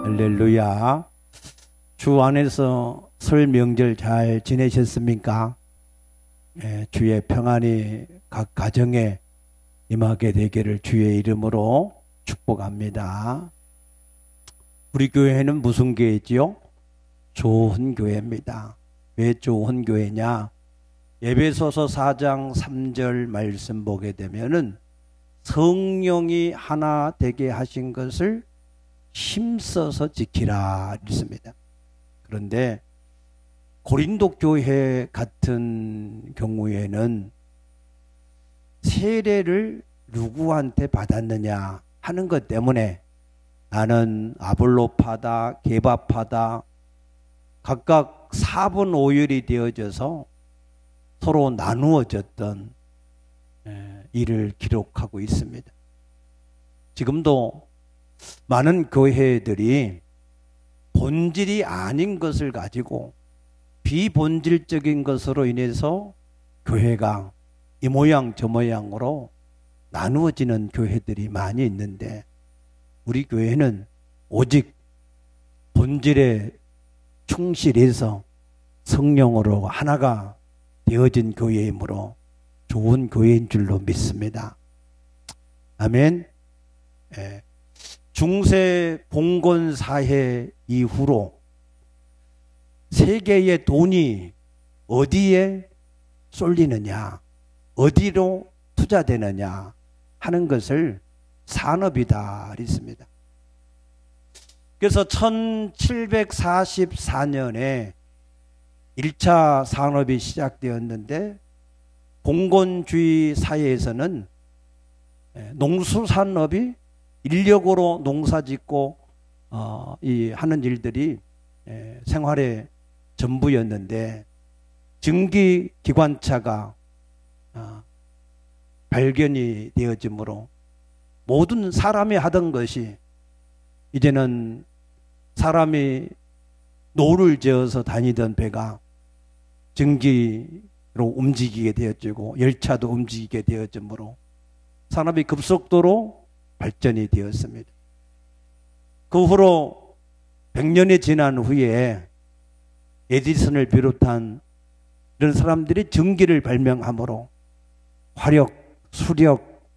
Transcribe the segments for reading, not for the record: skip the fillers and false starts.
할렐루야. 주 안에서 설 명절 잘 지내셨습니까? 주의 평안이 각 가정에 임하게 되기를 주의 이름으로 축복합니다. 우리 교회는 무슨 교회지요? 좋은 교회입니다. 왜 좋은 교회냐? 에베소서 4장 3절 말씀 보게 되면은 성령이 하나 되게 하신 것을 힘써서 지키라 있습니다. 그런데 고린도 교회 같은 경우에는 세례를 누구한테 받았느냐 하는 것 때문에 나는 아볼로파다, 게바파다 각각 4분 5율이 되어져서 서로 나누어졌던 일을 기록하고 있습니다. 지금도 많은 교회들이 본질이 아닌 것을 가지고 비본질적인 것으로 인해서 교회가 이 모양 저 모양으로 나누어지는 교회들이 많이 있는데 우리 교회는 오직 본질에 충실해서 성령으로 하나가 되어진 교회이므로 좋은 교회인 줄로 믿습니다. 아멘. 중세 봉건 사회 이후로 세계의 돈이 어디에 쏠리느냐, 어디로 투자되느냐 하는 것을 산업이다 했습니다. 그래서 1744년에 1차 산업이 시작되었는데 봉건주의 사회에서는 농수산업이 인력으로 농사짓고 하는 일들이 생활의 전부였는데 증기 기관차가 발견이 되어지므로 모든 사람이 하던 것이 이제는 사람이 노를 저어서 다니던 배가 증기로 움직이게 되어지고 열차도 움직이게 되어지므로 산업이 급속도로 발전이 되었습니다. 그 후로 100년이 지난 후에 에디슨을 비롯한 이런 사람들이 전기를 발명함으로 화력, 수력,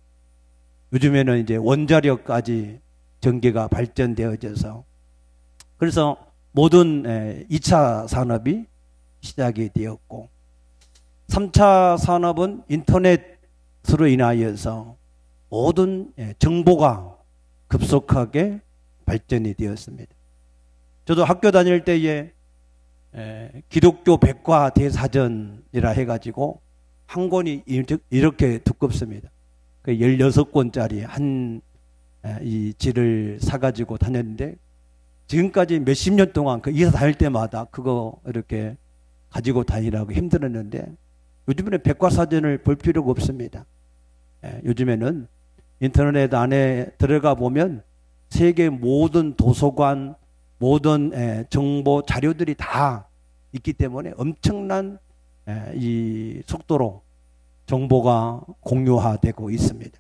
요즘에는 이제 원자력까지 전기가 발전되어져서 그래서 모든 2차 산업이 시작이 되었고 3차 산업은 인터넷으로 인하여서 모든 정보가 급속하게 발전이 되었습니다. 저도 학교 다닐 때에 기독교 백과 대사전이라 해가지고 한 권이 이렇게 두껍습니다. 16권짜리 이 지를 사가지고 다녔는데 지금까지 몇십 년 동안 그 이사 다닐 때마다 그거 이렇게 가지고 다니라고 힘들었는데 요즘에는 백과사전을 볼 필요가 없습니다. 요즘에는 인터넷 안에 들어가 보면 세계 모든 도서관, 모든 정보 자료들이 다 있기 때문에 엄청난 이 속도로 정보가 공유화되고 있습니다.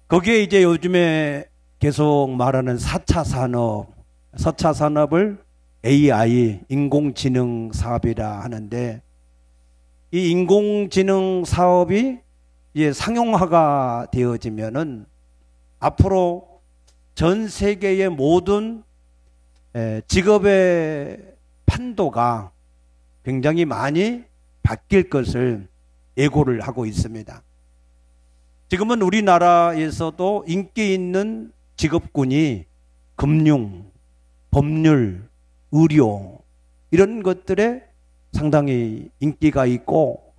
거기에 이제 요즘에 계속 말하는 4차 산업, 4차 산업을 AI, 인공지능 사업이라 하는데 이 인공지능 사업이 이제 상용화가 되어지면은 앞으로 전 세계의 모든 직업의 판도가 굉장히 많이 바뀔 것을 예고를 하고 있습니다. 지금은 우리나라에서도 인기 있는 직업군이 금융, 법률, 의료 이런 것들에 상당히 인기가 있고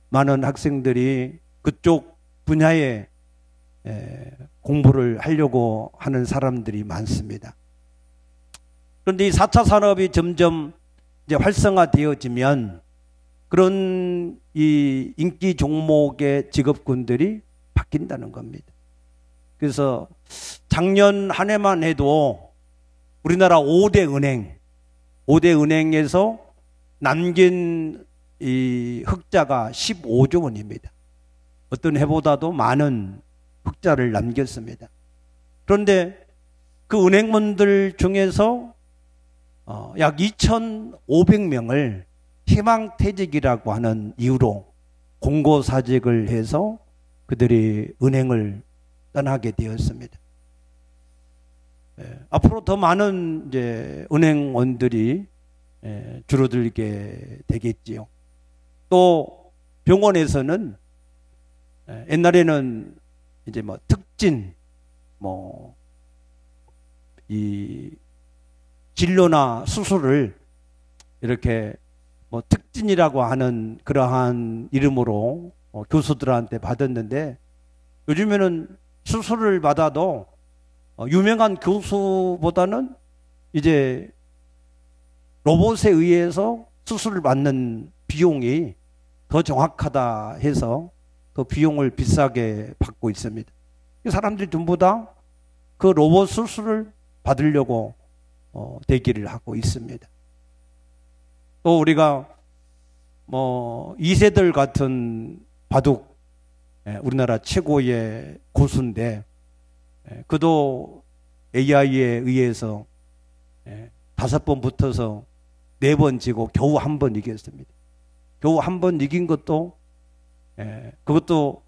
많은 학생들이 그쪽 분야에 공부를 하려고 하는 사람들이 많습니다. 그런데 이 4차 산업이 점점 이제 활성화되어지면 그런 이 인기 종목의 직업군들이 바뀐다는 겁니다. 그래서 작년 한 해만 해도 우리나라 5대 은행에서 남긴 이 흑자가 15조 원입니다. 어떤 해보다도 많은 흑자를 남겼습니다. 그런데 그 은행원들 중에서 약 2,500명을 희망퇴직이라고 하는 이유로 공고사직을 해서 그들이 은행을 떠나게 되었습니다. 앞으로 더 많은 이제 은행원들이 줄어들게 되겠지요. 또 병원에서는 옛날에는 이제 뭐 특진, 이 진료나 수술을 이렇게 뭐 특진이라고 하는 그러한 이름으로 교수들한테 받았는데, 요즘에는 수술을 받아도 유명한 교수보다는 이제 로봇에 의해서 수술을 받는 비용이 더 정확하다 해서 더 비용을 비싸게 받고 있습니다. 사람들이 전부 다 그 로봇 수술을 받으려고 대기를 하고 있습니다. 또 우리가 이세돌 같은 바둑, 우리나라 최고의 고수인데, 그도 AI에 의해서 5번 붙어서 4번 지고 겨우 1번 이겼습니다. 겨우 1번 이긴 것도 그것도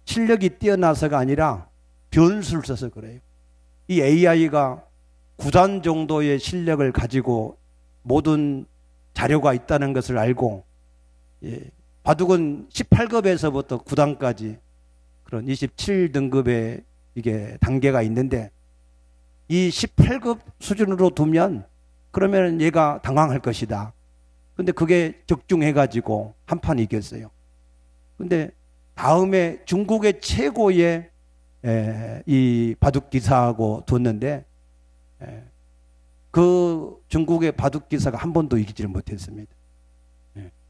실력이 뛰어나서가 아니라 변수를 써서 그래요. 이 AI가 9단 정도의 실력을 가지고 모든 자료가 있다는 것을 알고, 바둑은 18급에서부터 9단까지 그런 27등급의 이게 단계가 있는데, 이 18급 수준으로 두면 그러면 얘가 당황할 것이다. 근데 그게 적중해가지고 한 판 이겼어요. 근데 다음에 중국의 최고의 이 바둑 기사하고 뒀는데, 그 중국의 바둑 기사가 한 번도 이기지를 못했습니다.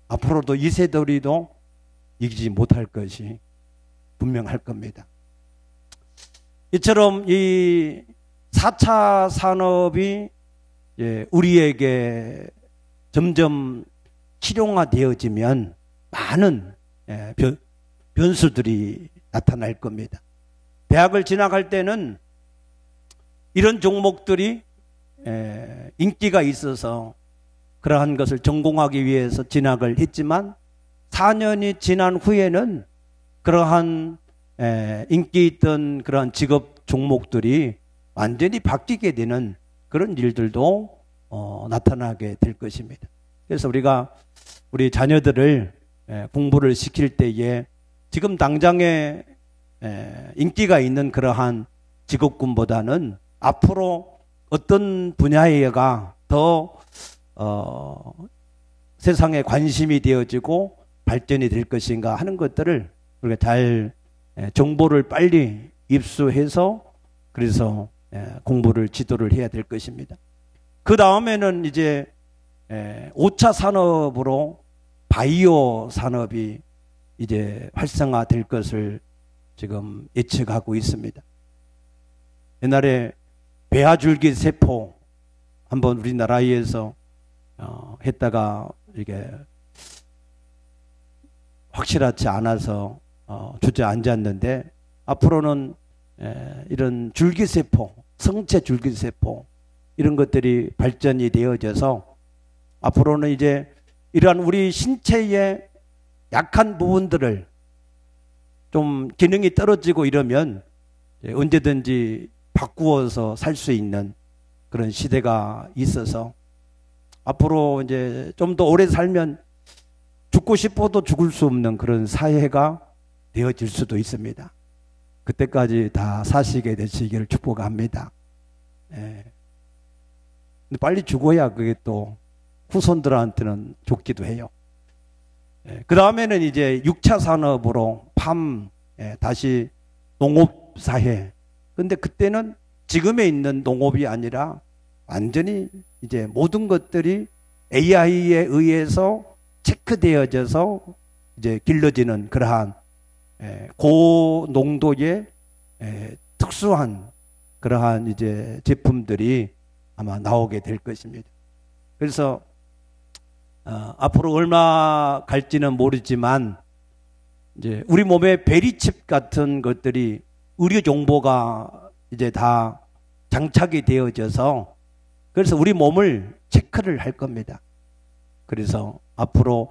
앞으로도 이세돌이도 이기지 못할 것이 분명할 겁니다. 이처럼 이 4차 산업이 우리에게 점점 실용화되어지면 많은 변수들이 나타날 겁니다. 대학을 진학할 때는 이런 종목들이 인기가 있어서 그러한 것을 전공하기 위해서 진학을 했지만, 4년이 지난 후에는 그러한 인기 있던 그러한 직업 종목들이 완전히 바뀌게 되는 그런 일들도 나타나게 될 것입니다. 그래서 우리가 우리 자녀들을 공부를 시킬 때에 지금 당장에 인기가 있는 그러한 직업군보다는 앞으로 어떤 분야에가 더 세상에 관심이 되어지고 발전이 될 것인가 하는 것들을 우리가 잘 정보를 빨리 입수해서 그래서 공부를 지도를 해야 될 것입니다. 그 다음에는 이제 5차 산업으로 바이오 산업이 이제 활성화될 것을 지금 예측하고 있습니다. 옛날에 배아줄기 세포 한번 우리나라에서 했다가 이게 확실하지 않아서 주저앉았는데, 앞으로는 이런 줄기세포, 성체 줄기세포 이런 것들이 발전이 되어져서 앞으로는 이제 이러한 우리 신체의 약한 부분들을 좀 기능이 떨어지고 이러면 언제든지 바꾸어서 살 수 있는 그런 시대가 있어서 앞으로 이제 좀 더 오래 살면 죽고 싶어도 죽을 수 없는 그런 사회가 되어질 수도 있습니다. 그때까지 다 사시게 되시기를 축복합니다. 근데 빨리 죽어야 그게 또 후손들한테는 좋기도 해요. 그 다음에는 이제 6차 산업으로 다시 농업사회. 근데 그때는 지금에 있는 농업이 아니라 완전히 이제 모든 것들이 AI에 의해서 체크되어져서 이제 길러지는 그러한 고농도의 특수한 그러한 이제 제품들이 아마 나오게 될 것입니다. 그래서 앞으로 얼마 갈지는 모르지만 이제 우리 몸에 베리칩 같은 것들이 의료 정보가 이제 다 장착이 되어져서 그래서 우리 몸을 체크를 할 겁니다. 그래서 앞으로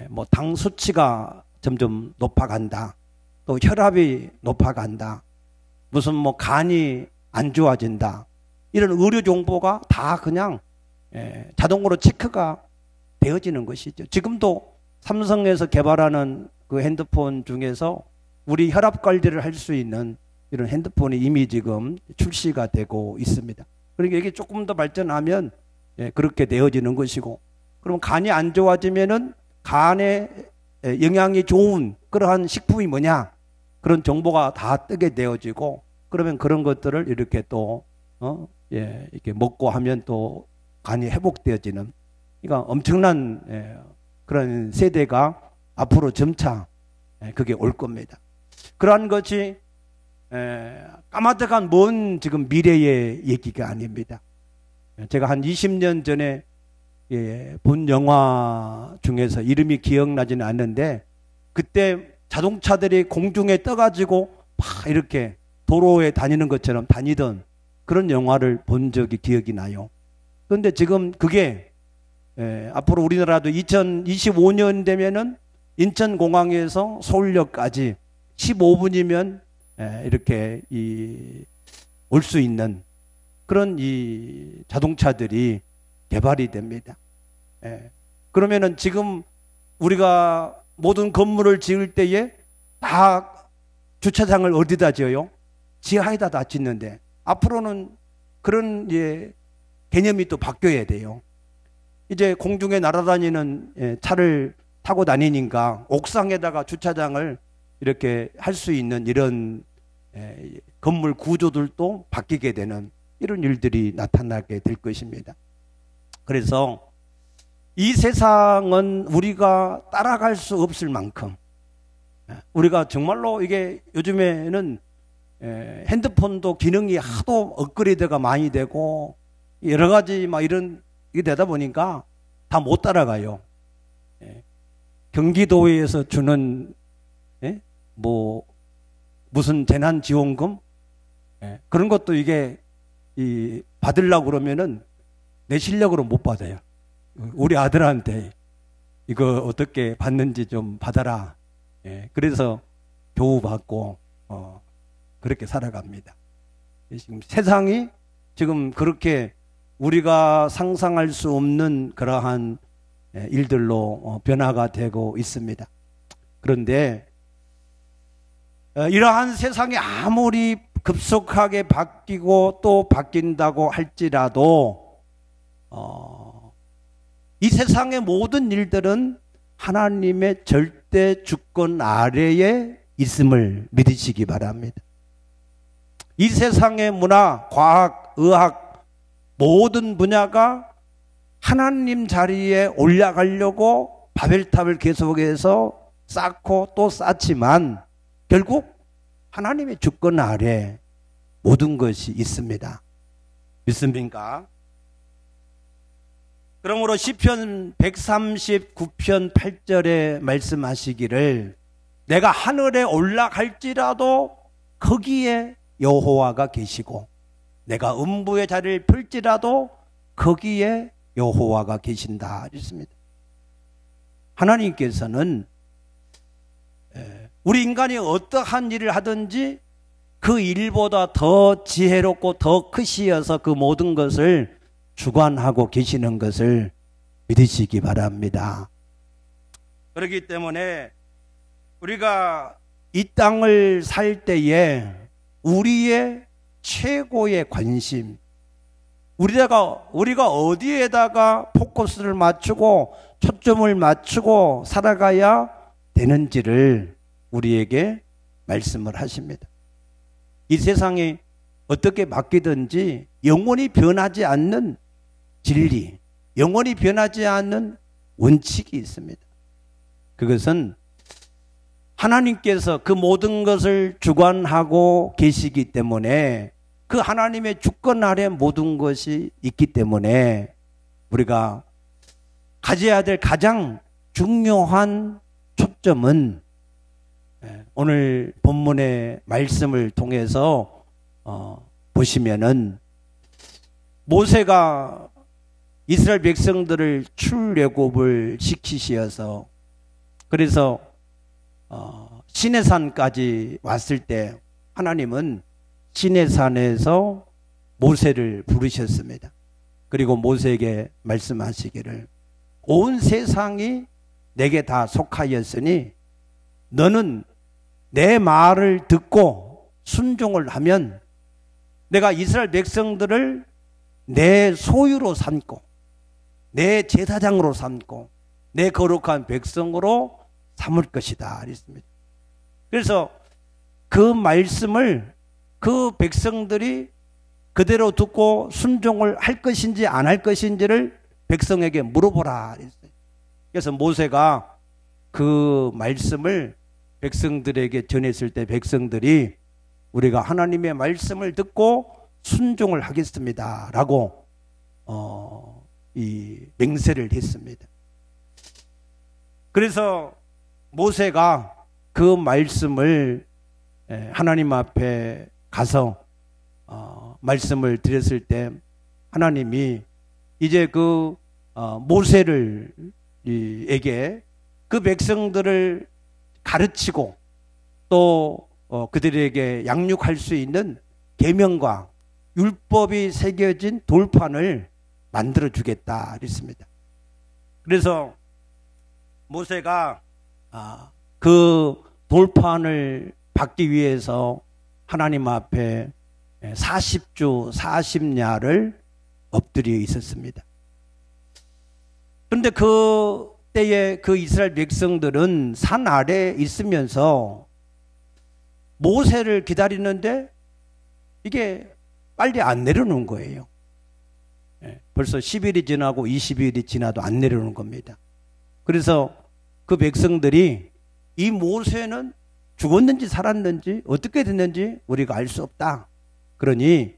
뭐 당 수치가 점점 높아간다. 또 혈압이 높아간다. 무슨 뭐 간이 안 좋아진다. 이런 의료 정보가 다 그냥 자동으로 체크가 되어지는 것이죠. 지금도 삼성에서 개발하는 그 핸드폰 중에서 우리 혈압 관리를 할 수 있는 이런 핸드폰이 이미 지금 출시가 되고 있습니다. 그러니까 이게 조금 더 발전하면 그렇게 되어지는 것이고, 그럼 간이 안 좋아지면은 간에 영양이 좋은 그러한 식품이 뭐냐, 그런 정보가 다 뜨게 되어지고, 그러면 그런 것들을 이렇게 또 이렇게 먹고 하면 또 간이 회복되어지는, 그러니까 엄청난 그런 세대가 앞으로 점차 그게 올 겁니다. 그러한 것이 까마득한 먼 지금 미래의 얘기가 아닙니다. 제가 한 20년 전에 본 영화 중에서 이름이 기억나지는 않는데, 그때 자동차들이 공중에 떠가지고 막 이렇게 도로에 다니는 것처럼 다니던 그런 영화를 본 적이 기억이 나요. 그런데 지금 그게 앞으로 우리나라도 2025년 되면은 인천공항에서 서울역까지 15분이면 이렇게 올 수 있는 그런 이 자동차들이 개발이 됩니다. 그러면은 지금 우리가 모든 건물을 지을 때에 다 주차장을 어디다 지어요? 지하에다 다 짓는데, 앞으로는 그런 개념이 또 바뀌어야 돼요. 이제 공중에 날아다니는 차를 타고 다니니까 옥상에다가 주차장을 이렇게 할 수 있는 이런 건물 구조들도 바뀌게 되는 이런 일들이 나타나게 될 것입니다. 그래서 이 세상은 우리가 따라갈 수 없을 만큼, 우리가 정말로 이게 요즘에는 핸드폰도 기능이 하도 업그레이드가 많이 되고 여러 가지 막 이런 게 되다 보니까 다 못 따라가요. 경기도에서 주는 뭐 무슨 재난지원금 그런 것도 이게 받으려고 그러면은 내 실력으로 못 받아요. 우리 아들한테 이거 어떻게 받는지 좀 받아라. 그래서 교우받고 그렇게 살아갑니다. 지금 세상이 지금 그렇게 우리가 상상할 수 없는 그러한 일들로 변화가 되고 있습니다. 그런데 이러한 세상이 아무리 급속하게 바뀌고 또 바뀐다고 할지라도 이 세상의 모든 일들은 하나님의 절대 주권 아래에 있음을 믿으시기 바랍니다. 이 세상의 문화, 과학, 의학 모든 분야가 하나님 자리에 올라가려고 바벨탑을 계속해서 쌓고 또 쌓지만 결국 하나님의 주권 아래 모든 것이 있습니다. 믿습니까? 그러므로 시편 139편 8절에 말씀하시기를 내가 하늘에 올라갈지라도 거기에 여호와가 계시고 내가 음부의 자리를 펼지라도 거기에 여호와가 계신다 했습니다. 하나님께서는 우리 인간이 어떠한 일을 하든지 그 일보다 더 지혜롭고 더 크시어서 그 모든 것을 주관하고 계시는 것을 믿으시기 바랍니다. 그렇기 때문에 우리가 이 땅을 살 때에 우리의 최고의 관심, 우리가 어디에다가 포커스를 맞추고 초점을 맞추고 살아가야 되는지를 우리에게 말씀을 하십니다. 이 세상이 어떻게 바뀌든지 영원히 변하지 않는 진리, 영원히 변하지 않는 원칙이 있습니다. 그것은 하나님께서 그 모든 것을 주관하고 계시기 때문에 그 하나님의 주권 아래 모든 것이 있기 때문에 우리가 가져야 될 가장 중요한 초점은 오늘 본문의 말씀을 통해서 보시면은 모세가 이스라엘 백성들을 출애굽을 시키시어서 그래서 시내산까지 왔을 때 하나님은 시내산에서 모세를 부르셨습니다. 그리고 모세에게 말씀하시기를 온 세상이 내게 다 속하였으니 너는 내 말을 듣고 순종을 하면 내가 이스라엘 백성들을 내 소유로 삼고 내 제사장으로 삼고 내 거룩한 백성으로 삼을 것이다 그랬습니다. 그래서 그 말씀을 그 백성들이 그대로 듣고 순종을 할 것인지 안 할 것인지를 백성에게 물어보라 그랬어요. 그래서 모세가 그 말씀을 백성들에게 전했을 때 백성들이 우리가 하나님의 말씀을 듣고 순종을 하겠습니다 라고 이 맹세를 했습니다. 그래서 모세가 그 말씀을 하나님 앞에 가서 말씀을 드렸을 때 하나님이 이제 그 모세를 에게 그 백성들을 가르치고 또 그들에게 양육할 수 있는 계명과 율법이 새겨진 돌판을 만들어 주겠다 그랬습니다. 그래서 모세가 그 돌판을 받기 위해서 하나님 앞에 40주 40야를 엎드려 있었습니다. 그런데 그 때에 그 이스라엘 백성들은 산 아래에 있으면서 모세를 기다리는데 이게 빨리 안 내려오는 거예요. 벌써 10일이 지나고 20일이 지나도 안 내려오는 겁니다. 그래서 그 백성들이 이 모세는 죽었는지 살았는지 어떻게 됐는지 우리가 알 수 없다. 그러니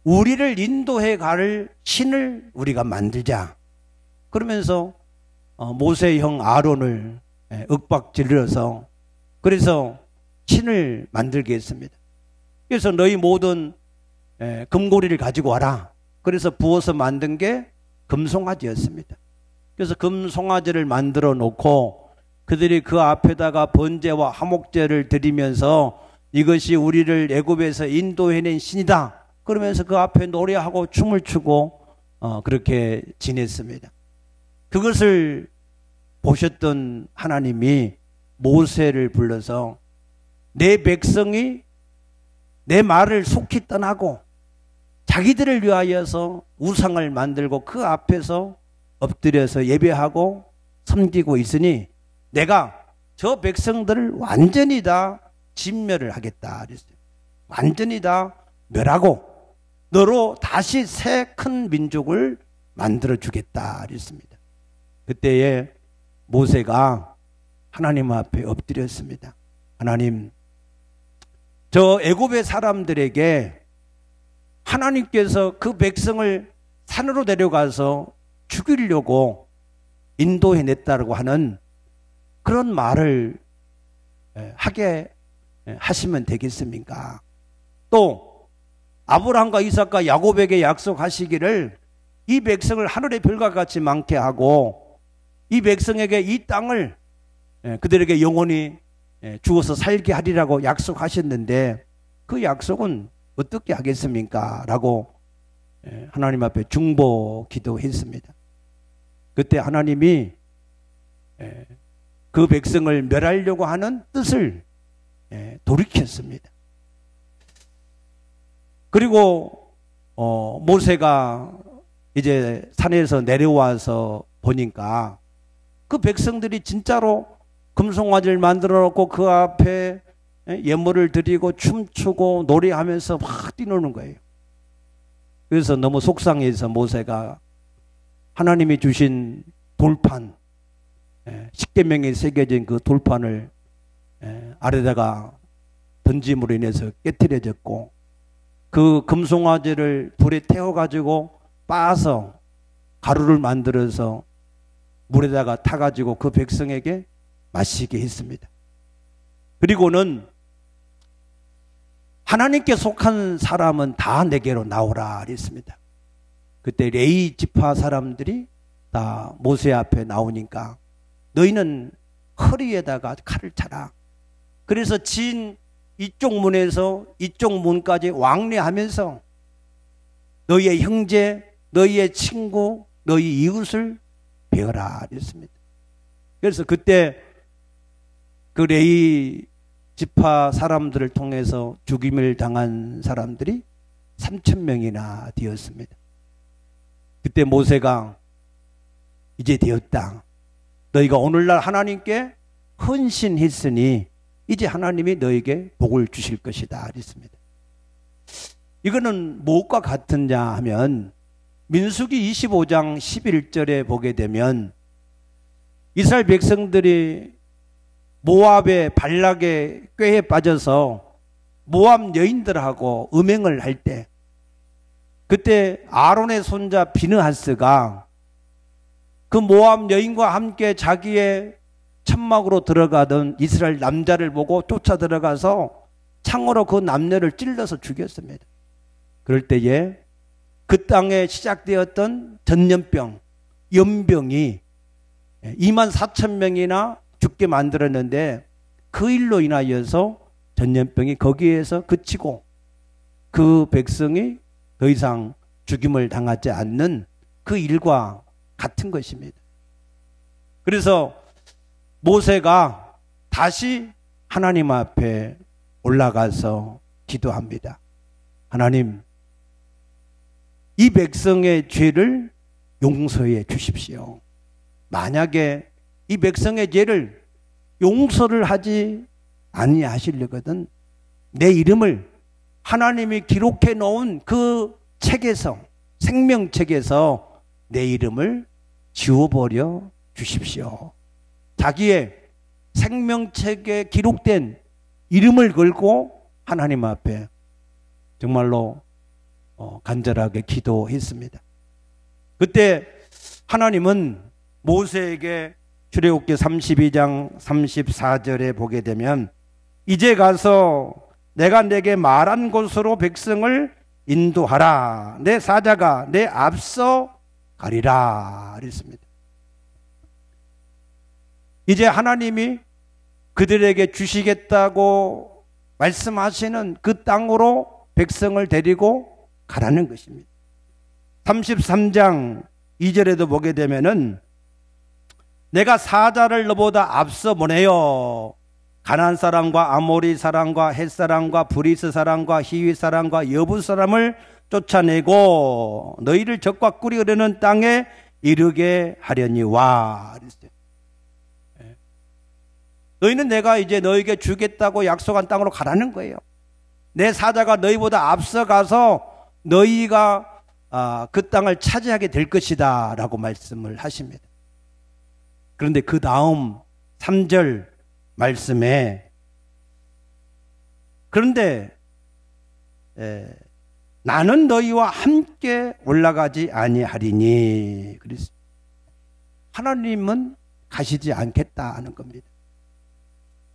우리를 인도해 갈 신을 우리가 만들자. 그러면서 모세의 형 아론을 윽박질러서 그래서 신을 만들게 했습니다. 그래서 너희 모든 금고리를 가지고 와라. 그래서 부어서 만든 게 금송아지였습니다. 그래서 금송아지를 만들어 놓고 그들이 그 앞에다가 번제와 화목제를 드리면서 이것이 우리를 애굽에서 인도해낸 신이다. 그러면서 그 앞에 노래하고 춤을 추고 그렇게 지냈습니다. 그것을 보셨던 하나님이 모세를 불러서 내 백성이 내 말을 속히 떠나고 자기들을 위하여서 우상을 만들고 그 앞에서 엎드려서 예배하고 섬기고 있으니 내가 저 백성들을 완전히 다 진멸을 하겠다 그랬어요. 완전히 다 멸하고 너로 다시 새 큰 민족을 만들어 주겠다 그랬습니다. 그때에 모세가 하나님 앞에 엎드렸습니다. 하나님, 저 애굽의 사람들에게 하나님께서 그 백성을 산으로 데려가서 죽이려고 인도해냈다고 하는 그런 말을 하게 하시면 되겠습니까? 또 아브라함과 이삭과 야곱에게 약속하시기를 이 백성을 하늘의 별과 같이 많게 하고 이 백성에게 이 땅을 그들에게 영원히 주어서 살게 하리라고 약속하셨는데 그 약속은 어떻게 하겠습니까? 라고 하나님 앞에 중보 기도했습니다. 그때 하나님이 그 백성을 멸하려고 하는 뜻을 돌이켰습니다. 그리고 모세가 이제 산에서 내려와서 보니까 그 백성들이 진짜로 금송아지를 만들어 놓고 그 앞에 예물을 드리고 춤추고 노래하면서 막 뛰노는 거예요. 그래서 너무 속상해서 모세가 하나님이 주신 돌판, 십계명에 새겨진 그 돌판을 아래다가 던짐으로 인해서 깨트려졌고 그 금송아지를 불에 태워가지고 빻아서 가루를 만들어서 물에다가 타가지고 그 백성에게 마시게 했습니다. 그리고는 하나님께 속한 사람은 다 내게로 나오라 그랬습니다. 그때 레위 지파 사람들이 다 모세 앞에 나오니까 너희는 허리에다가 칼을 차라. 그래서 진 이쪽 문에서 이쪽 문까지 왕래하면서 너희의 형제, 너희의 친구, 너희 이웃을 베어라 그랬습니다. 그래서 그때 그 레위 지파 사람들을 통해서 죽임을 당한 사람들이 3,000명이나 되었습니다. 그때 모세가 이제 되었다. 너희가 오늘날 하나님께 헌신했으니 이제 하나님이 너에게 복을 주실 것이다 그랬습니다. 이거는 무엇과 같으냐 하면 민수기 25장 11절에 보게 되면 이스라엘 백성들이 모압의 발락의 꾀에 빠져서 모압 여인들하고 음행을 할 때 그때 아론의 손자 비느하스가 그 모압 여인과 함께 자기의 천막으로 들어가던 이스라엘 남자를 보고 쫓아 들어가서 창으로 그 남녀를 찔러서 죽였습니다. 그럴 때에 그 땅에 시작되었던 전염병, 연병이 24,000명이나 죽게 만들었는데 그 일로 인하여서 전염병이 거기에서 그치고 그 백성이 더 이상 죽임을 당하지 않는 그 일과 같은 것입니다. 그래서 모세가 다시 하나님 앞에 올라가서 기도합니다. 하나님, 이 백성의 죄를 용서해 주십시오. 만약에 이 백성의 죄를 용서를 하지 아니하시려거든 내 이름을 하나님이 기록해 놓은 그 책에서, 생명책에서 내 이름을 지워버려 주십시오. 자기의 생명책에 기록된 이름을 걸고 하나님 앞에 정말로 간절하게 기도했습니다. 그때 하나님은 모세에게 출애굽기 32장 34절에 보게 되면 이제 가서 내가 내게 말한 곳으로 백성을 인도하라. 내 사자가 내 앞서 가리라 그랬습니다. 이제 하나님이 그들에게 주시겠다고 말씀하시는 그 땅으로 백성을 데리고 가라는 것입니다. 33장 2절에도 보게 되면은 내가 사자를 너보다 앞서 보내요. 가나안 사람과 아모리 사람과 헷 사람과 브리스 사람과 히위 사람과 여부 사람을 쫓아내고 너희를 적과 꿀이 흐르는 땅에 이르게 하려니와. 너희는 내가 이제 너에게 주겠다고 약속한 땅으로 가라는 거예요. 내 사자가 너희보다 앞서가서 너희가 그 땅을 차지하게 될 것이다 라고 말씀을 하십니다. 그런데 그 다음 3절 말씀에 그런데 나는 너희와 함께 올라가지 아니하리니 그랬습니다. 하나님은 가시지 않겠다 하는 겁니다.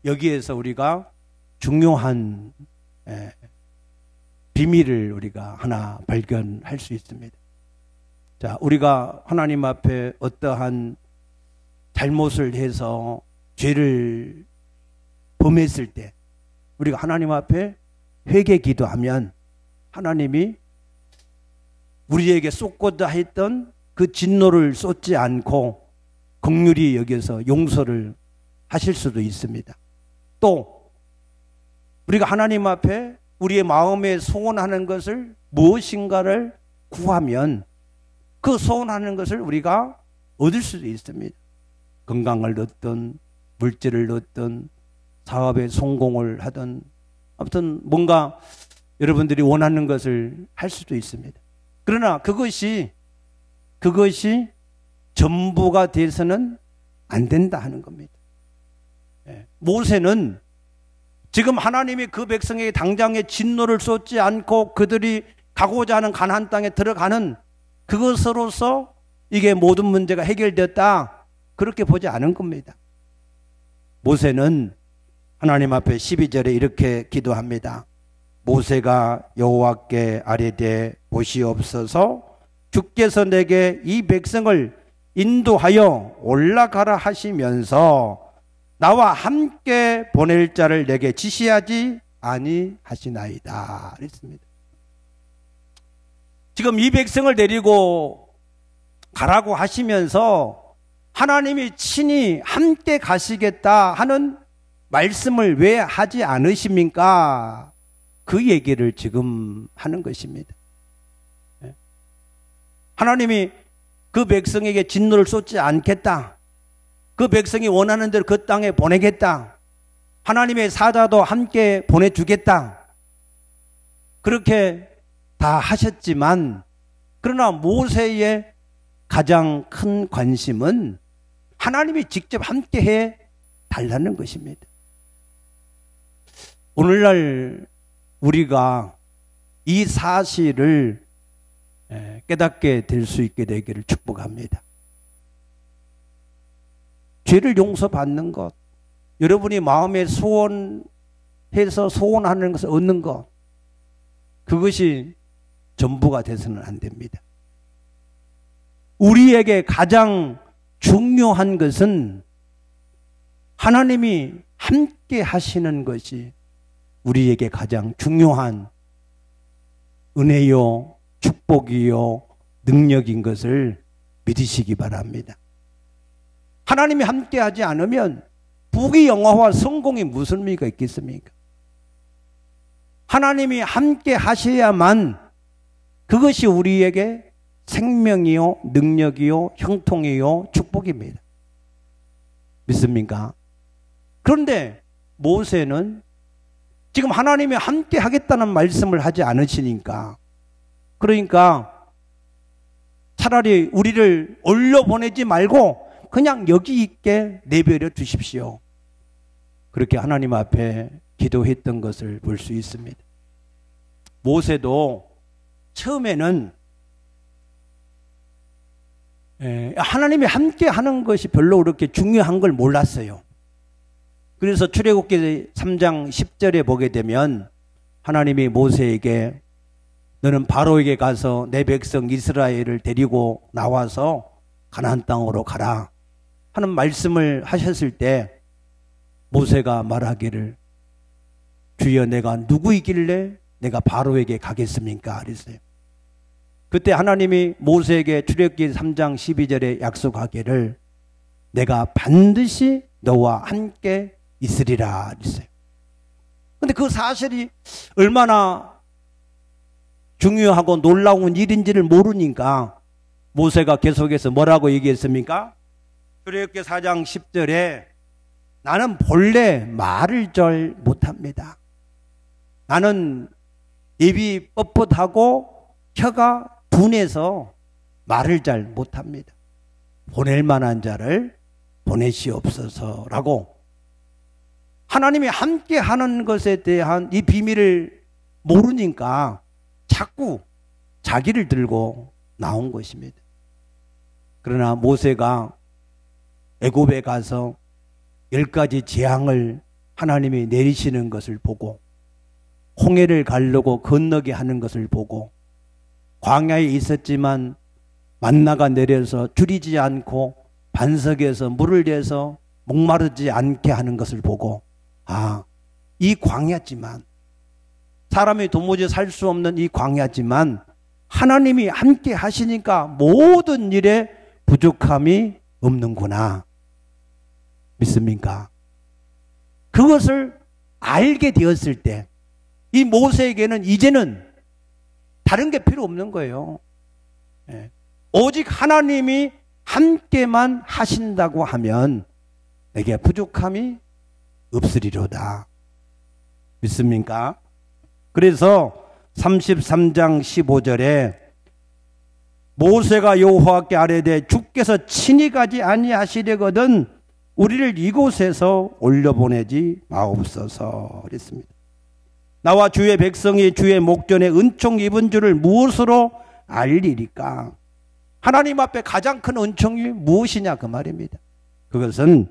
여기에서 우리가 중요한 비밀을 우리가 하나 발견할 수 있습니다. 자, 우리가 하나님 앞에 어떠한 잘못을 해서 죄를 범했을 때 우리가 하나님 앞에 회개 기도하면 하나님이 우리에게 쏟고자 했던 그 진노를 쏟지 않고 긍휼히 여겨서 용서를 하실 수도 있습니다. 또 우리가 하나님 앞에 우리의 마음에 소원하는 것을 무엇인가를 구하면 그 소원하는 것을 우리가 얻을 수도 있습니다. 건강을 얻든 물질을 얻든 사업에 성공을 하든 아무튼 뭔가 여러분들이 원하는 것을 할 수도 있습니다. 그러나 그것이 전부가 돼서는 안 된다 하는 겁니다. 모세는 지금 하나님이 그 백성에게 당장에 진노를 쏟지 않고 그들이 가고자 하는 가나안 땅에 들어가는 그것으로서 이게 모든 문제가 해결되었다 그렇게 보지 않은 겁니다. 모세는 하나님 앞에 12절에 이렇게 기도합니다. 모세가 여호와께 아뢰되 보시옵소서 주께서 내게 이 백성을 인도하여 올라가라 하시면서 나와 함께 보낼 자를 내게 지시하지 아니하시나이다 그랬습니다. 지금 이 백성을 데리고 가라고 하시면서 하나님이 친히 함께 가시겠다 하는 말씀을 왜 하지 않으십니까? 그 얘기를 지금 하는 것입니다. 하나님이 그 백성에게 진노를 쏟지 않겠다. 그 백성이 원하는 대로 그 땅에 보내겠다. 하나님의 사자도 함께 보내주겠다. 그렇게 다 하셨지만 그러나 모세의 가장 큰 관심은 하나님이 직접 함께 해 달라는 것입니다. 오늘날 우리가 이 사실을 깨닫게 될 수 있게 되기를 축복합니다. 죄를 용서받는 것, 여러분이 마음에 소원해서 소원하는 것을 얻는 것, 그것이 전부가 돼서는 안 됩니다. 우리에게 가장 중요한 것은 하나님이 함께 하시는 것이 우리에게 가장 중요한 은혜요, 축복이요, 능력인 것을 믿으시기 바랍니다. 하나님이 함께 하지 않으면 부귀영화와 성공이 무슨 의미가 있겠습니까? 하나님이 함께 하셔야만 그것이 우리에게 생명이요, 능력이요, 형통이요, 축복입니다. 믿습니까? 그런데 모세는 지금 하나님이 함께 하겠다는 말씀을 하지 않으시니까, 그러니까 차라리 우리를 올려보내지 말고 그냥 여기 있게 내버려 두십시오. 그렇게 하나님 앞에 기도했던 것을 볼 수 있습니다. 모세도 처음에는 하나님이 함께 하는 것이 별로 그렇게 중요한 걸 몰랐어요. 그래서 출애굽기 3장 10절에 보게 되면 하나님이 모세에게 너는 바로에게 가서 내 백성 이스라엘을 데리고 나와서 가나안 땅으로 가라 하는 말씀을 하셨을 때 모세가 말하기를 주여 내가 누구이길래 내가 바로에게 가겠습니까? 그랬어요. 그때 하나님이 모세에게 출애굽기 3장 12절에 약속하기를 내가 반드시 너와 함께 있으리라 그랬어요. 그런데 그 사실이 얼마나 중요하고 놀라운 일인지를 모르니까 모세가 계속해서 뭐라고 얘기했습니까? 출애굽기 4장 10절에 나는 본래 말을 잘 못합니다. 나는 입이 뻣뻣하고 혀가 둔해서 말을 잘 못합니다. 보낼 만한 자를 보내시옵소서라고 하나님이 함께 하는 것에 대한 이 비밀을 모르니까 자꾸 자기를 들고 나온 것입니다. 그러나 모세가 애굽에 가서 10가지 재앙을 하나님이 내리시는 것을 보고 홍해를 가르고 건너게 하는 것을 보고 광야에 있었지만 만나가 내려서 줄이지 않고 반석에서 물을 내서 목마르지 않게 하는 것을 보고 이 광야지만 사람이 도무지 살 수 없는 이 광야지만 하나님이 함께 하시니까 모든 일에 부족함이 없는구나. 믿습니까? 그것을 알게 되었을 때 이 모세에게는 이제는 다른 게 필요 없는 거예요. 오직 하나님이 함께만 하신다고 하면 내게 부족함이 없으리로다. 믿습니까? 그래서 33장 15절에 모세가 여호와께 아뢰되 주께서 친히 가지 아니하시려거든 우리를 이곳에서 올려보내지 마옵소서 그랬습니다. 나와 주의 백성이 주의 목전에 은총 입은 줄을 무엇으로 알리리까? 하나님 앞에 가장 큰 은총이 무엇이냐 그 말입니다. 그것은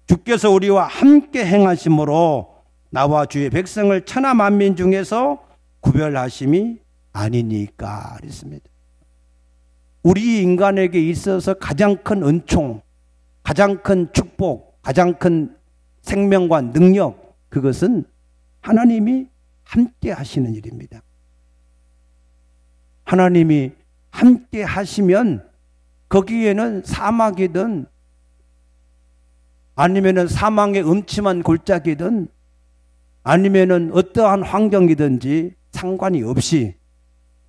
주께서 우리와 함께 행하심으로 나와 주의 백성을 천하 만민 중에서 구별하심이 아니니까 그랬습니다. 우리 인간에게 있어서 가장 큰 은총, 가장 큰 축복, 가장 큰 생명과 능력, 그것은 하나님이 함께 하시는 일입니다. 하나님이 함께 하시면 거기에는 사막이든 아니면은 사망의 음침한 골짜기든 아니면은 어떠한 환경이든지 상관이 없이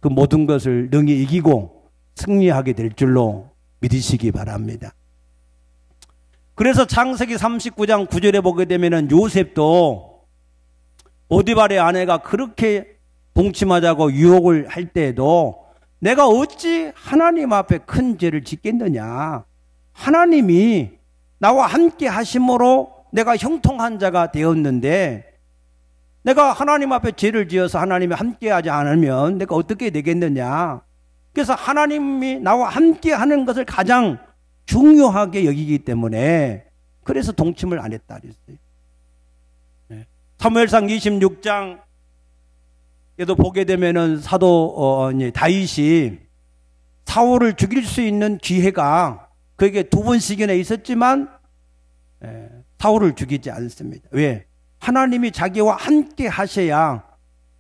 그 모든 것을 능히 이기고 승리하게 될 줄로 믿으시기 바랍니다. 그래서 창세기 39장 9절에 보게 되면은 요셉도 보디발의 아내가 그렇게 동침하자고 유혹을 할 때에도 내가 어찌 하나님 앞에 큰 죄를 짓겠느냐. 하나님이 나와 함께 하심으로 내가 형통한 자가 되었는데 내가 하나님 앞에 죄를 지어서 하나님이 함께 하지 않으면 내가 어떻게 되겠느냐. 그래서 하나님이 나와 함께 하는 것을 가장 중요하게 여기기 때문에 그래서 동침을 안 했다 그랬어요. 사무엘상 26장 에도 보게 되면은 사도 다윗이 사울을 죽일 수 있는 기회가 그에게 2번씩이나 있었지만 사울을 죽이지 않습니다. 왜? 하나님이 자기와 함께 하셔야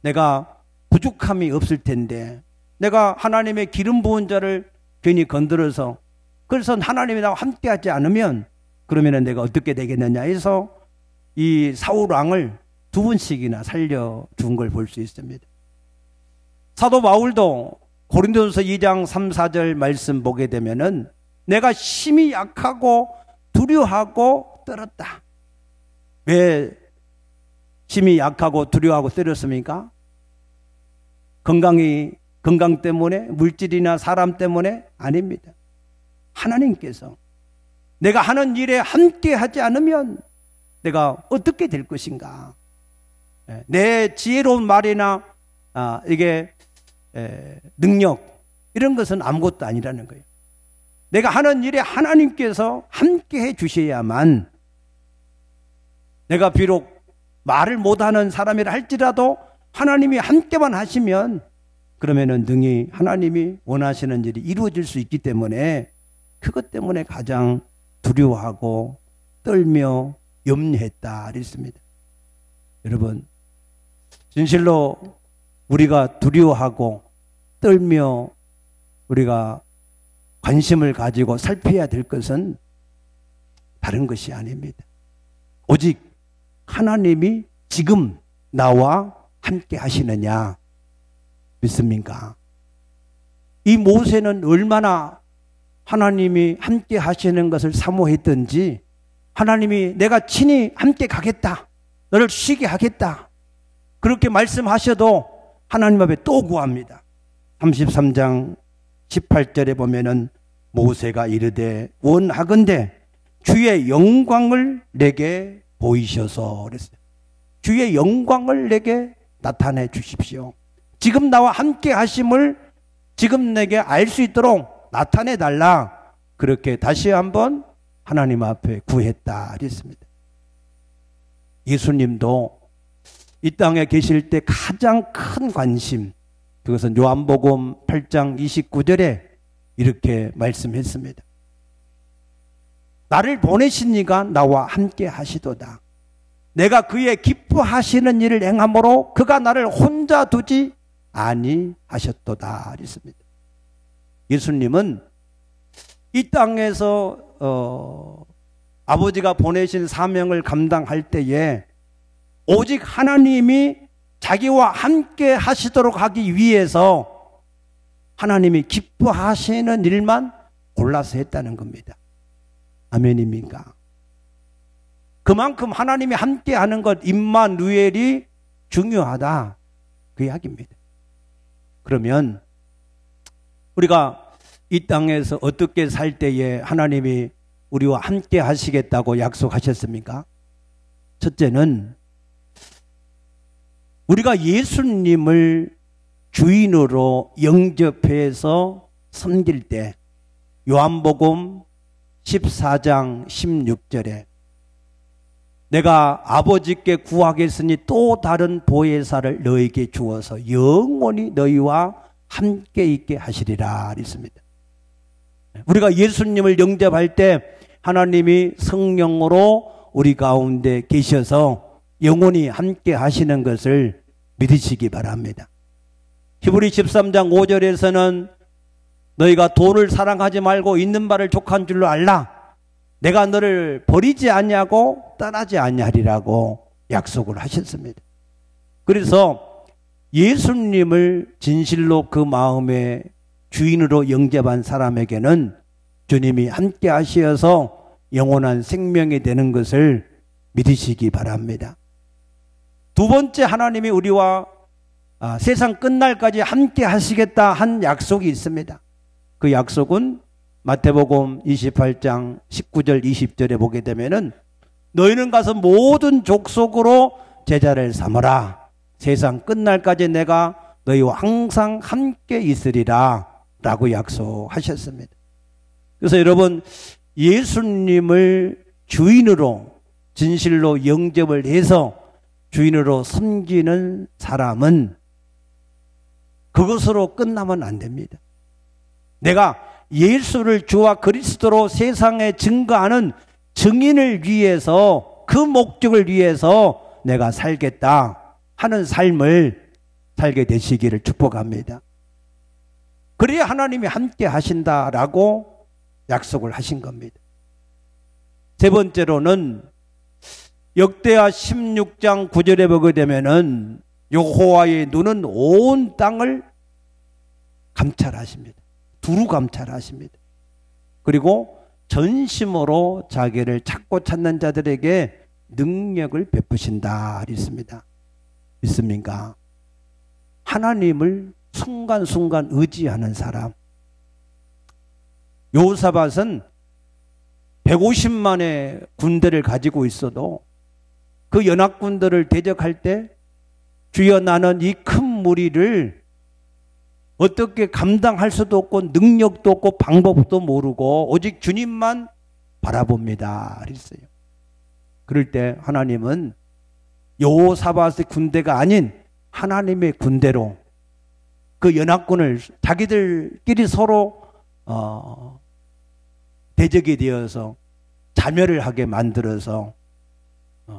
내가 부족함이 없을 텐데 내가 하나님의 기름 부은 자를 괜히 건드려서 그래서 하나님이 나와 함께 하지 않으면 그러면 내가 어떻게 되겠느냐 해서 이 사울 왕을 2번씩이나 살려준 걸 볼 수 있습니다. 사도 바울도 고린도전서 2장 3, 4절 말씀 보게 되면은 내가 심히 약하고 두려워하고 떨었다. 왜 심히 약하고 두려워하고 떨었습니까? 건강 때문에 물질이나 사람 때문에 아닙니다. 하나님께서 내가 하는 일에 함께 하지 않으면 내가 어떻게 될 것인가. 내 지혜로운 말이나 이게 능력 이런 것은 아무것도 아니라는 거예요. 내가 하는 일에 하나님께서 함께 해 주셔야만 내가 비록 말을 못하는 사람이라 할지라도 하나님이 함께만 하시면 그러면은 능히 하나님이 원하시는 일이 이루어질 수 있기 때문에 그것 때문에 가장 두려워하고 떨며 염려했다 그랬습니다. 여러분 진실로 우리가 두려워하고 떨며 우리가 관심을 가지고 살펴야 될 것은 다른 것이 아닙니다. 오직 하나님이 지금 나와 함께 하시느냐 믿습니까? 이 모세는 얼마나 하나님이 함께 하시는 것을 사모했던지 하나님이 내가 친히 함께 가겠다. 너를 쉬게 하겠다. 그렇게 말씀하셔도 하나님 앞에 또 구합니다. 33장 18절에 보면은 모세가 이르되 원하건대 주의 영광을 내게 보이셔서 그랬어요. 주의 영광을 내게 나타내 주십시오. 지금 나와 함께 하심을 지금 내게 알 수 있도록 나타내 달라. 그렇게 다시 한번 하나님 앞에 구했다 그랬습니다. 예수님도 이 땅에 계실 때 가장 큰 관심, 그것은 요한복음 8장 29절에 이렇게 말씀했습니다. 나를 보내신 이가 나와 함께 하시도다. 내가 그의 기뻐하시는 일을 행함으로 그가 나를 혼자 두지 아니하셨도다 그랬습니다. 예수님은 이 땅에서 아버지가 보내신 사명을 감당할 때에 오직 하나님이 자기와 함께 하시도록 하기 위해서 하나님이 기뻐하시는 일만 골라서 했다는 겁니다. 아멘입니까? 그만큼 하나님이 함께 하는 것 임마누엘이 중요하다 그 이야기입니다. 그러면 우리가 이 땅에서 어떻게 살 때에 하나님이 우리와 함께 하시겠다고 약속하셨습니까? 첫째는 우리가 예수님을 주인으로 영접해서 섬길 때 요한복음 14장 16절에 내가 아버지께 구하겠으니 또 다른 보혜사를 너에게 주어서 영원히 너희와 함께 있게 하시리라 했습니다. 우리가 예수님을 영접할 때 하나님이 성령으로 우리 가운데 계셔서 영원히 함께 하시는 것을 믿으시기 바랍니다. 히브리 13장 5절에서는 너희가 돈을 사랑하지 말고 있는 바를 족한 줄로 알라. 내가 너를 버리지 아니하고 떠나지 아니하리라고 약속을 하셨습니다. 그래서 예수님을 진실로 그 마음의 주인으로 영접한 사람에게는 주님이 함께 하시어서 영원한 생명이 되는 것을 믿으시기 바랍니다. 두 번째, 하나님이 우리와 세상 끝날까지 함께 하시겠다 한 약속이 있습니다. 그 약속은 마태복음 28장 19절 20절에 보게 되면은 너희는 가서 모든 족속으로 제자를 삼으라. 세상 끝날까지 내가 너희와 항상 함께 있으리라 라고 약속하셨습니다. 그래서 여러분, 예수님을 주인으로 진실로 영접을 해서 주인으로 섬기는 사람은 그것으로 끝나면 안 됩니다. 내가 예수를 주와 그리스도로 세상에 증거하는 증인을 위해서, 그 목적을 위해서 내가 살겠다 하는 삶을 살게 되시기를 축복합니다. 그래야 하나님이 함께 하신다라고 약속을 하신 겁니다. 세 번째로는 역대하 16장 9절에 보게 되면은 여호와의 눈은 온 땅을 감찰하십니다. 두루 감찰하십니다. 그리고 전심으로 자기를 찾고 찾는 자들에게 능력을 베푸신다 했습니다. 믿습니까? 하나님을 순간순간 의지하는 사람. 여호사밧은 150만의 군대를 가지고 있어도 그 연합군들을 대적할 때 주여 나는 이 큰 무리를 어떻게 감당할 수도 없고 능력도 없고 방법도 모르고 오직 주님만 바라봅니다 그랬어요. 그럴 때 하나님은 여호사밧의 군대가 아닌 하나님의 군대로 그 연합군을 자기들끼리 서로 대적이 되어서 자멸을 하게 만들어서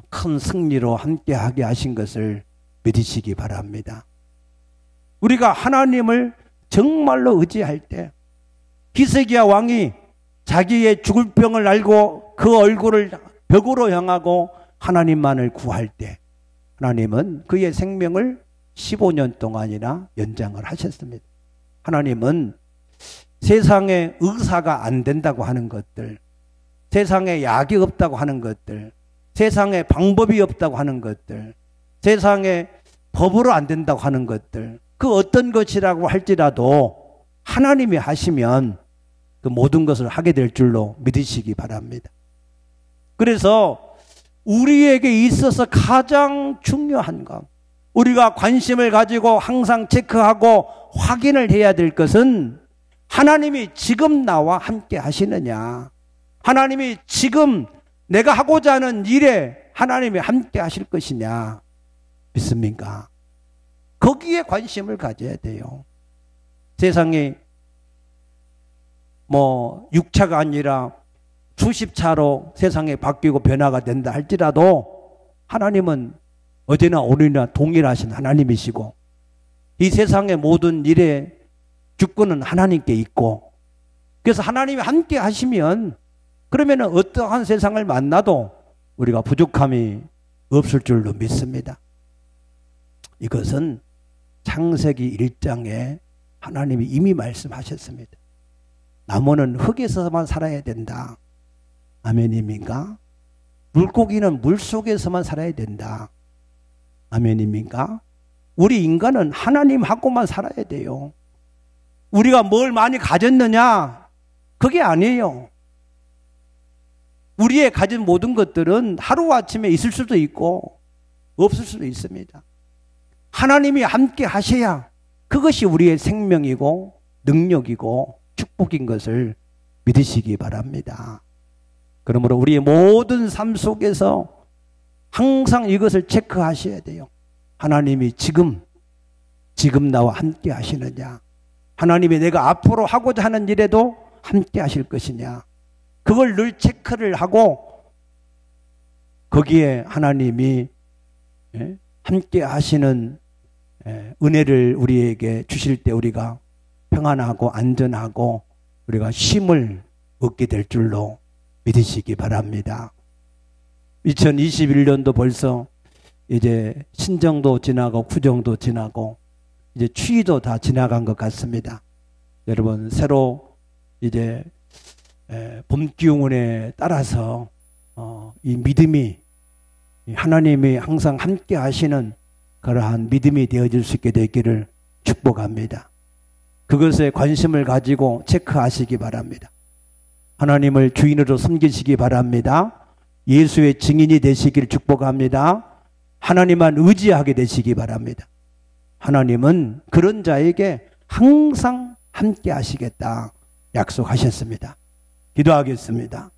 큰 승리로 함께하게 하신 것을 믿으시기 바랍니다. 우리가 하나님을 정말로 의지할 때 히스기야 왕이 자기의 죽을 병을 알고 그 얼굴을 벽으로 향하고 하나님만을 구할 때 하나님은 그의 생명을 15년 동안이나 연장을 하셨습니다. 하나님은 세상에 의사가 안 된다고 하는 것들, 세상에 약이 없다고 하는 것들, 세상에 방법이 없다고 하는 것들, 세상에 법으로 안 된다고 하는 것들, 그 어떤 것이라고 할지라도 하나님이 하시면 그 모든 것을 하게 될 줄로 믿으시기 바랍니다. 그래서 우리에게 있어서 가장 중요한 것, 우리가 관심을 가지고 항상 체크하고 확인을 해야 될 것은 하나님이 지금 나와 함께 하시느냐, 하나님이 지금 내가 하고자 하는 일에 하나님이 함께 하실 것이냐 믿습니까? 거기에 관심을 가져야 돼요. 세상이 6차가 아니라 수십 차로 세상에 바뀌고 변화가 된다 할지라도 하나님은 어제나 오늘이나 동일하신 하나님이시고 이 세상의 모든 일에 주권은 하나님께 있고, 그래서 하나님이 함께 하시면 그러면 어떠한 세상을 만나도 우리가 부족함이 없을 줄로 믿습니다. 이것은 창세기 1장에 하나님이 이미 말씀하셨습니다. 나무는 흙에서만 살아야 된다. 아멘입니까? 물고기는 물속에서만 살아야 된다. 아멘입니까? 우리 인간은 하나님하고만 살아야 돼요. 우리가 뭘 많이 가졌느냐? 그게 아니에요. 우리의 가진 모든 것들은 하루아침에 있을 수도 있고 없을 수도 있습니다. 하나님이 함께 하셔야 그것이 우리의 생명이고 능력이고 축복인 것을 믿으시기 바랍니다. 그러므로 우리의 모든 삶 속에서 항상 이것을 체크하셔야 돼요. 하나님이 지금 나와 함께 하시느냐? 하나님이 내가 앞으로 하고자 하는 일에도 함께 하실 것이냐? 그걸 늘 체크를 하고 거기에 하나님이 함께 하시는 은혜를 우리에게 주실 때 우리가 평안하고 안전하고 우리가 쉼을 얻게 될 줄로 믿으시기 바랍니다. 2021년도 벌써 이제 신정도 지나고 구정도 지나고 이제 추위도 다 지나간 것 같습니다. 여러분 새로 이제 봄 기운에 따라서 이 믿음이 하나님이 항상 함께 하시는 그러한 믿음이 되어질 수 있게 되기를 축복합니다. 그것에 관심을 가지고 체크하시기 바랍니다. 하나님을 주인으로 섬기시기 바랍니다. 예수의 증인이 되시기를 축복합니다. 하나님만 의지하게 되시기 바랍니다. 하나님은 그런 자에게 항상 함께 하시겠다 약속하셨습니다. 기도하겠습니다.